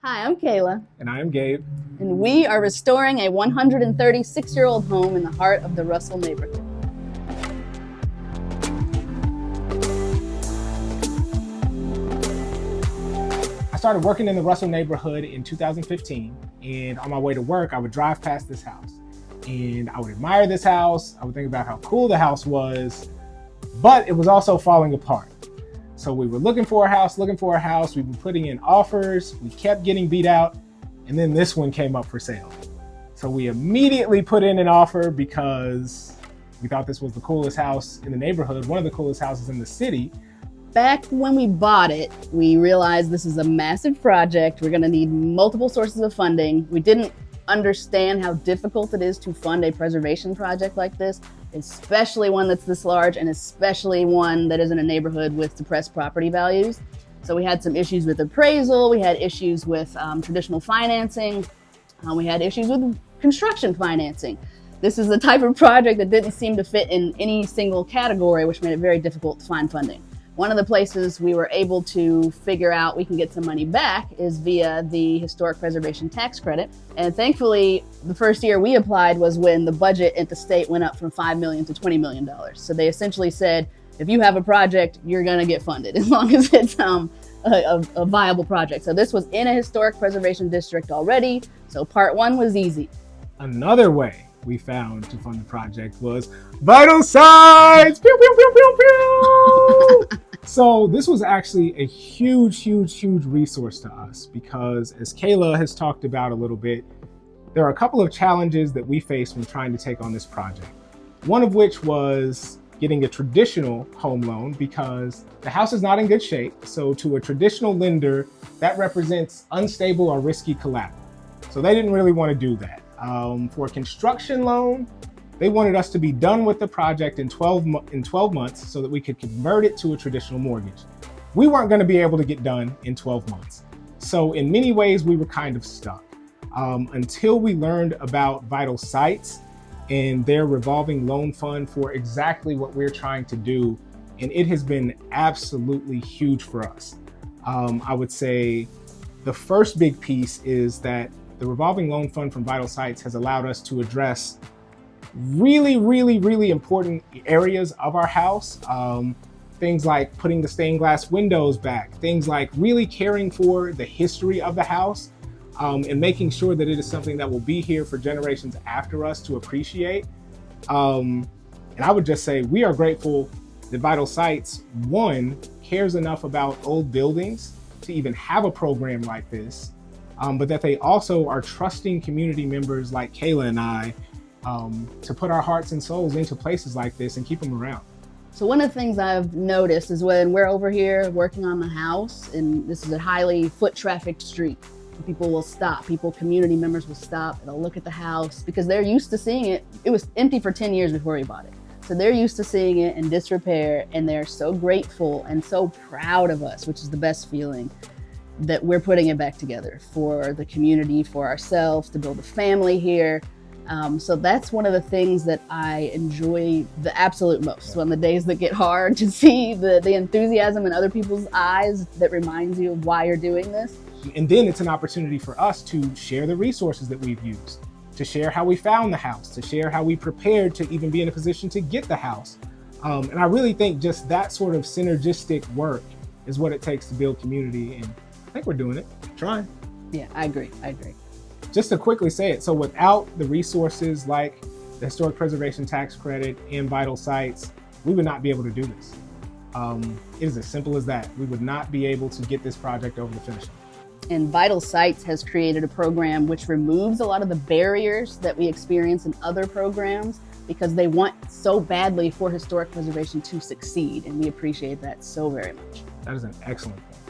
Hi, I'm Kayla. And I am Gabe. And we are restoring a 136-year-old home in the heart of the Russell neighborhood. I started working in the Russell neighborhood in 2015, and on my way to work, I would drive past this house. And I would admire this house, I would think about how cool the house was, but it was also falling apart. So we were looking for a house, we were putting in offers, we kept getting beat out, and then this one came up for sale. So we immediately put in an offer because we thought this was the coolest house in the neighborhood, one of the coolest houses in the city. Back when we bought it, we realized this is a massive project. We're gonna need multiple sources of funding. We didn't understand how difficult it is to fund a preservation project like this, especially one that's this large and especially one that is in a neighborhood with depressed property values. So we had some issues with appraisal, we had issues with traditional financing, we had issues with construction financing. This is the type of project that didn't seem to fit in any single category, which made it very difficult to find funding. One of the places we were able to figure out we can get some money back is via the Historic Preservation Tax Credit. And thankfully, the first year we applied was when the budget at the state went up from $5 million to $20 million. So they essentially said, if you have a project, you're gonna get funded as long as it's a viable project. So this was in a historic preservation district already. So part one was easy. Another way we found to fund the project was vital signs. Pew, pew, pew, pew, pew. So this was actually a huge resource to us because, as Kayla has talked about a little bit, there are a couple of challenges that we faced when trying to take on this project. One of which was getting a traditional home loan because the house is not in good shape. So to a traditional lender, that represents unstable or risky collateral. So they didn't really want to do that. For a construction loan, they wanted us to be done with the project in 12 months so that we could convert it to a traditional mortgage. We weren't going to be able to get done in 12 months. So in many ways, we were kind of stuck until we learned about Vital Sites and their revolving loan fund for exactly what we're trying to do. And it has been absolutely huge for us. I would say the first big piece is that the revolving loan fund from Vital Sites has allowed us to address really important areas of our house. Things like putting the stained glass windows back, things like really caring for the history of the house and making sure that it is something that will be here for generations after us to appreciate. And I would just say we are grateful that Vital Sites, one, cares enough about old buildings to even have a program like this, but that they also are trusting community members like Kayla and I to put our hearts and souls into places like this and keep them around. So one of the things I've noticed is when we're over here working on the house, and this is a highly foot trafficked street, people will stop, community members will stop, and they'll look at the house because they're used to seeing it. It was empty for 10 years before we bought it. So they're used to seeing it in disrepair, and they're so grateful and so proud of us, which is the best feeling, that we're putting it back together for the community, for ourselves, to build a family here. So that's one of the things that I enjoy the absolute most. On the days that get hard, to see the enthusiasm in other people's eyes that reminds you of why you're doing this. And then it's an opportunity for us to share the resources that we've used, to share how we found the house, to share how we prepared to even be in a position to get the house. And I really think just that sort of synergistic work is what it takes to build community. And I think we're doing it, trying. Yeah, I agree. Just to quickly say it, so without the resources like the Historic Preservation Tax Credit and Vital Sites, we would not be able to do this. It is as simple as that. We would not be able to get this project over the finish line. And Vital Sites has created a program which removes a lot of the barriers that we experience in other programs because they want so badly for historic preservation to succeed, and we appreciate that so very much. That is an excellent point.